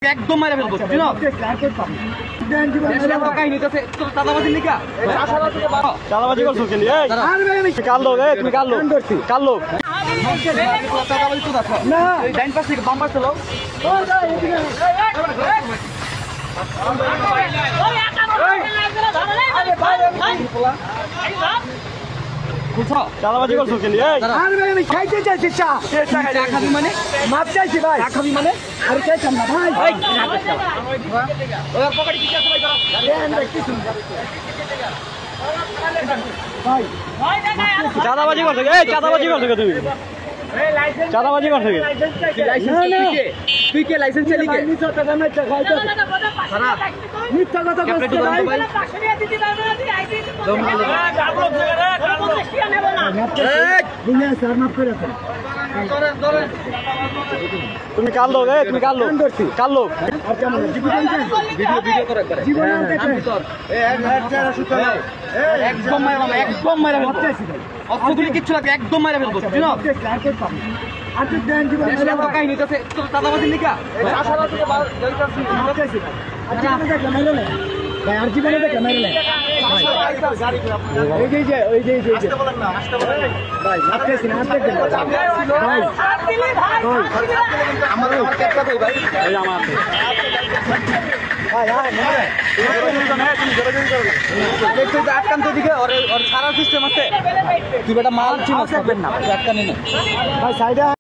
একদম মারা ফেলবো চাঁদাবাজি করছো কেন কালো তুমি কালো কালো ডাইন পাশ থেকে বাম পাশ চলো চাঁদাবাজি করছো কেন আমি খাইতে চাইছি চা খাবি মানে মাপ চাইছি ভাই খাবি মানে আর চাইছাম না ভাই চাঁদাবাজি করছো চাঁদাবাজি করছো তুমি চাঁদাবাজি করছো তুই কে লাইসেন্স চালি কে মিথ্যা কথা বলছিস ভাই দুনিয়া স্যার মাফ করে দেন তুমি কালো তুমি কালো কালো আর কেমন ভিডিও করে একবার জীবন দেখে একদম মারা একদম মারা মাপ চাইছি ভাই অতগুলি কিচ্ছু লাগবে একদম মারা ফেলবো বুঝছো আর তো দেন জীবন কাহিনী তো চাঁদাবাজি লিখা মাপ চাইছি ভাই আর জীবনে দেখে মেরে নেই ভাই আর জীবনে দেখে মেরে নেই ওই যে ভাই মাপ চাইছি না আর দেখবেন ভাই আমার ক্যাপটা কই ভাই এই আমার ভাই আটকান তো দিকে ওর সারা সিস্টেম আছে তুই বেটা মাল চিনিস না আটকানি না ভাই সাইডে